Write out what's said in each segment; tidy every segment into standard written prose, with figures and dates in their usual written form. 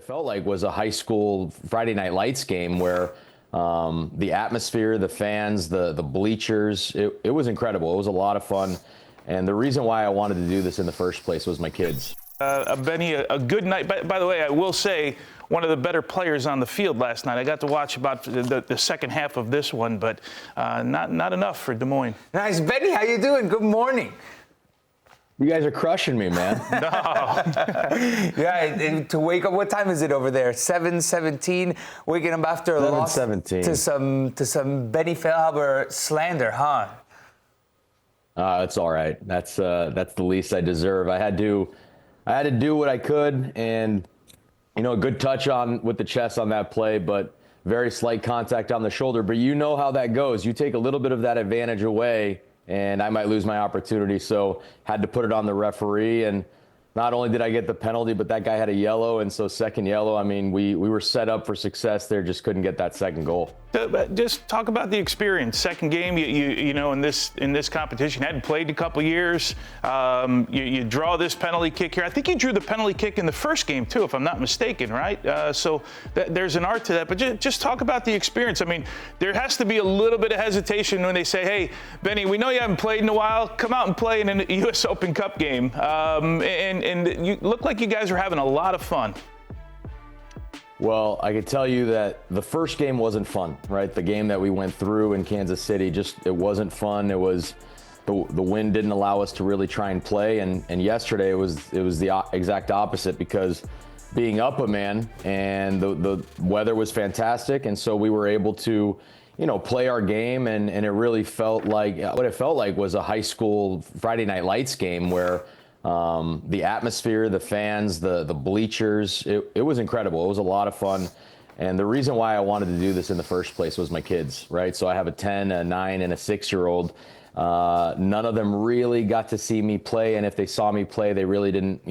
felt like was a high school Friday Night Lights game where the atmosphere, the fans, the bleachers, it was incredible. It was a lot of fun. And the reason why I wanted to do this in the first place was my kids. Benny, a good night. By the way, I will say one of the better players on the field last night. I got to watch about the second half of this one, but not enough for Des Moines. Nice. Benny, how you doing? Good morning. You guys are crushing me, man. No. Yeah, to wake up, what time is it over there? 7:17, waking up after a loss to some Benny Feilhaber slander, huh? It's all right. That's the least I deserve. I had to do what I could, and a good touch on with the chest on that play, but very slight contact on the shoulder. But you know how that goes. You take a little bit of that advantage away, and I might lose my opportunity. So had to put it on the referee. And not only did I get the penalty, but that guy had a yellow. And so second yellow, I mean, we were set up for success there, just couldn't get that second goal. Just talk about the experience. Second game, you know, in this competition, hadn't played in a couple years. You draw this penalty kick here. I think you drew the penalty kick in the first game too, if I'm not mistaken, right? So there's an art to that. But just talk about the experience. I mean, there has to be a little bit of hesitation when they say, "Hey, Benny, we know you haven't played in a while. Come out and play in a U.S. Open Cup game." And you look like you guys are having a lot of fun. Well, I can tell you that the first game wasn't fun, right? The game that we went through in Kansas City, it wasn't fun. It was the wind didn't allow us to really try and play. And yesterday it was the exact opposite, because being up a man and the weather was fantastic, and so we were able to, play our game, and it really felt like what it felt like was a high school Friday Night Lights game where the atmosphere, the fans, the bleachers, it was incredible. It was a lot of fun. And the reason why I wanted to do this in the first place was my kids, right? So I have a 10, a 9, and a 6-year-old. None of them really got to see me play. And if they saw me play, they really didn't,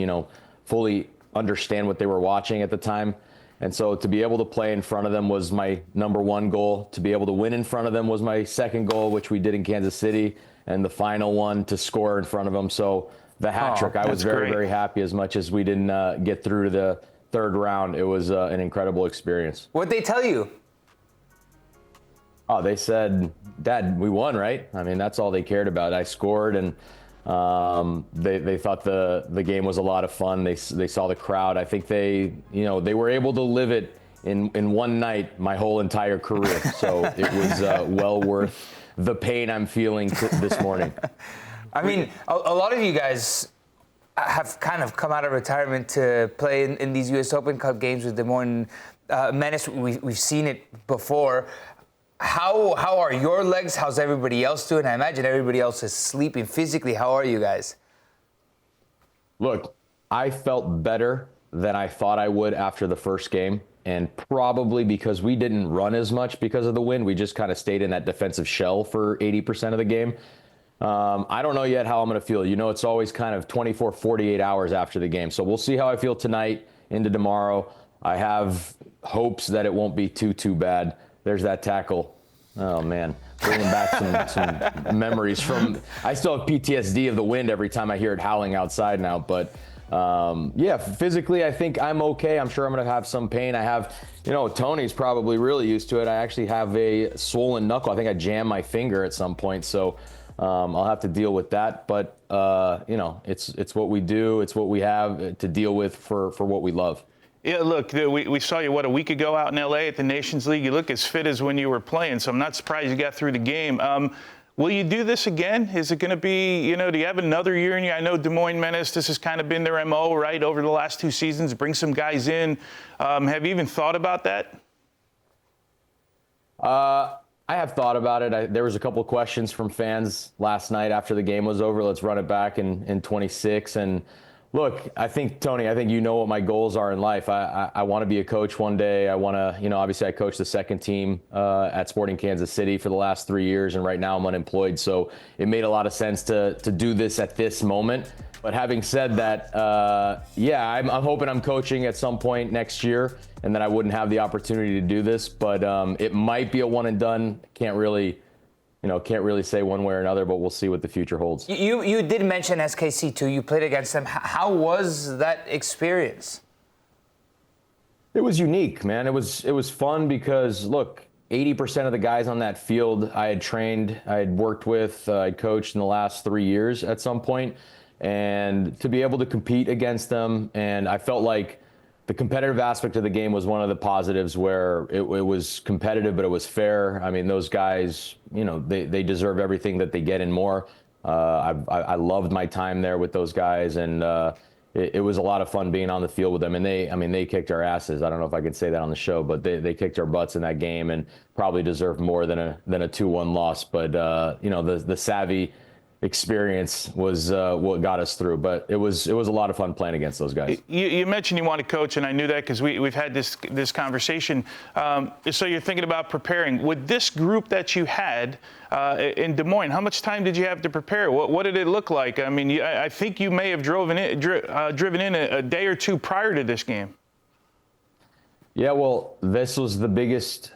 fully understand what they were watching at the time. And so to be able to play in front of them was my number one goal. To be able to win in front of them was my second goal, which we did in Kansas City. And the final one, to score in front of them. So the hat trick, I was very, very happy. As much as we didn't get through to the third round, it was an incredible experience. What'd they tell you? Oh, they said, "Dad, we won, right?" I mean, that's all they cared about. I scored, and they thought the game was a lot of fun. They saw the crowd. I think they were able to live it in one night my whole entire career. So it was well worth the pain I'm feeling this morning. I mean, a lot of you guys have kind of come out of retirement to play in these U.S. Open Cup games with Des Moines Menace. We've seen it before. How are your legs? How's everybody else doing? I imagine everybody else is sleeping physically. How are you guys? Look, I felt better than I thought I would after the first game, and probably because we didn't run as much because of the wind. We just kind of stayed in that defensive shell for 80% of the game. I don't know yet how I'm going to feel. It's always kind of 24, 48 hours after the game. So we'll see how I feel tonight into tomorrow. I have hopes that it won't be too bad. There's that tackle. Oh, man. Bringing back some memories from – I still have PTSD of the wind every time I hear it howling outside now. But, yeah, physically I think I'm okay. I'm sure I'm going to have some pain. I have – Tony's probably really used to it. I actually have a swollen knuckle. I think I jammed my finger at some point. So – I'll have to deal with that, but it's what we do. It's what we have to deal with for what we love. Yeah, look, we saw you, a week ago out in L.A. at the Nations League. You look as fit as when you were playing, so I'm not surprised you got through the game. Will you do this again? Is it going to be, do you have another year in you? I know Des Moines Menace, this has kind of been their MO, right, over the last 2 seasons, bring some guys in. Have you even thought about that? I have thought about it. There was a couple of questions from fans last night after the game was over. Let's run it back in 26. And look, I think, Tony, you know what my goals are in life. I want to be a coach one day. I want to, obviously I coached the second team at Sporting Kansas City for the last 3 years, and right now I'm unemployed. So it made a lot of sense to do this at this moment. But having said that, I'm hoping I'm coaching at some point next year, and then I wouldn't have the opportunity to do this. But it might be a one and done. Can't really say one way or another, but we'll see what the future holds. You did mention SKC too. You played against them. How was that experience? It was unique, man. It was fun because, look, 80% of the guys on that field I had trained, I had worked with, I'd coached in the last 3 years at some point, and to be able to compete against them, and I felt like the competitive aspect of the game was one of the positives, where it was competitive, but it was fair. I mean, those guys, they deserve everything that they get and more. I loved my time there with those guys, and it was a lot of fun being on the field with them. And they kicked our asses. I don't know if I could say that on the show, but they kicked our butts in that game and probably deserved more than a 2-1 loss. But the savvy experience was what got us through. But it was a lot of fun playing against those guys. You mentioned you want to coach, and I knew that because we've had this conversation. So you're thinking about preparing. With this group that you had in Des Moines, how much time did you have to prepare? What did it look like? I mean, I think you may have driven in a day or two prior to this game. Yeah, well, this was the biggest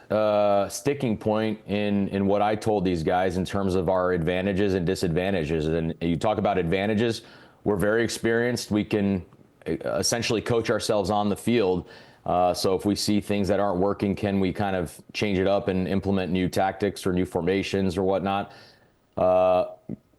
sticking point in what I told these guys in terms of our advantages and disadvantages. And you talk about advantages, we're very experienced. We can essentially coach ourselves on the field. So if we see things that aren't working, can we kind of change it up and implement new tactics or new formations or whatnot?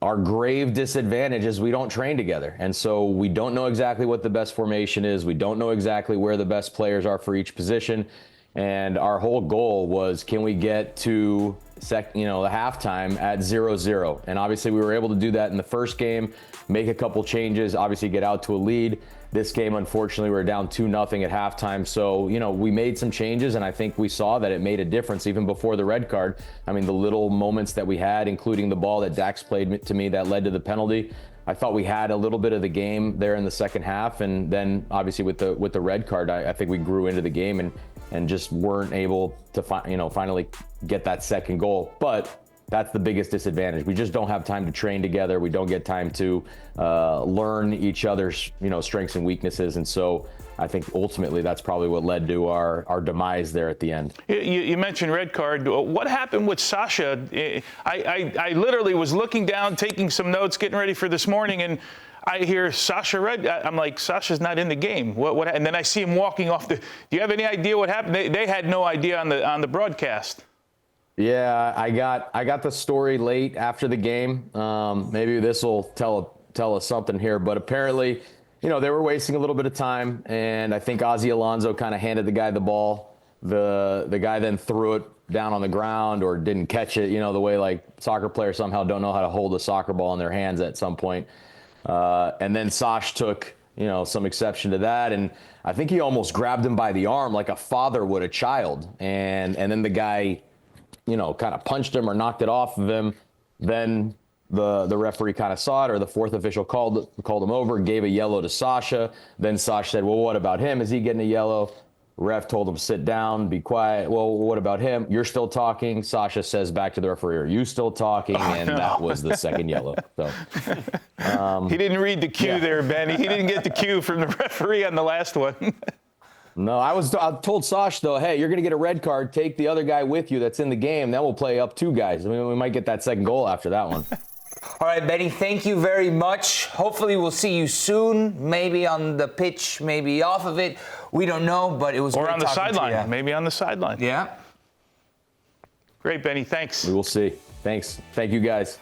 Our grave disadvantage is we don't train together. And so we don't know exactly what the best formation is. We don't know exactly where the best players are for each position. And our whole goal was, can we get to the halftime at 0-0? And obviously we were able to do that in the first game, make a couple changes, obviously get out to a lead. This game, unfortunately, we were down 2-0 at halftime. So, we made some changes, and I think we saw that it made a difference even before the red card. I mean, the little moments that we had, including the ball that Dax played to me that led to the penalty, I thought we had a little bit of the game there in the second half. And then, obviously, with the red card, I think we grew into the game and just weren't able to finally get that second goal. But that's the biggest disadvantage. We just don't have time to train together. We don't get time to learn each other's, strengths and weaknesses. And so I think ultimately that's probably what led to our demise there at the end. You mentioned red card. What happened with Sacha? I literally was looking down, taking some notes, getting ready for this morning, and I hear Sacha red. I'm like, Sacha's not in the game. What? And then I see him walking off the. Do you have any idea what happened? They had no idea on the broadcast. Yeah, I got the story late after the game. Maybe this will tell us something here, but apparently, they were wasting a little bit of time, and I think Ozzie Alonso kind of handed the guy the ball. The guy then threw it down on the ground or didn't catch it. The way like soccer players somehow don't know how to hold a soccer ball in their hands at some point. And then Sash took some exception to that, and I think he almost grabbed him by the arm like a father would a child, and then the guy kind of punched him or knocked it off of him. Then the referee kind of saw it, or the fourth official called him over, gave a yellow to Sacha. Then Sacha said, well, what about him? Is he getting a yellow? Ref told him, sit down, be quiet. Well, what about him? You're still talking. Sacha says back to the referee, are you still talking? And that was the second yellow. So he didn't read the cue there, Benny. He didn't get the cue from the referee on the last one. No, I told Sash, though, hey, you're going to get a red card. Take the other guy with you that's in the game. Then we'll play up two guys. I mean, we might get that second goal after that one. All right, Benny, thank you very much. Hopefully we'll see you soon, maybe on the pitch, maybe off of it. We don't know, but it was great on the talking to you. sideline, maybe on the sideline. Yeah. Great, Benny. Thanks. We will see. Thanks. Thank you, guys.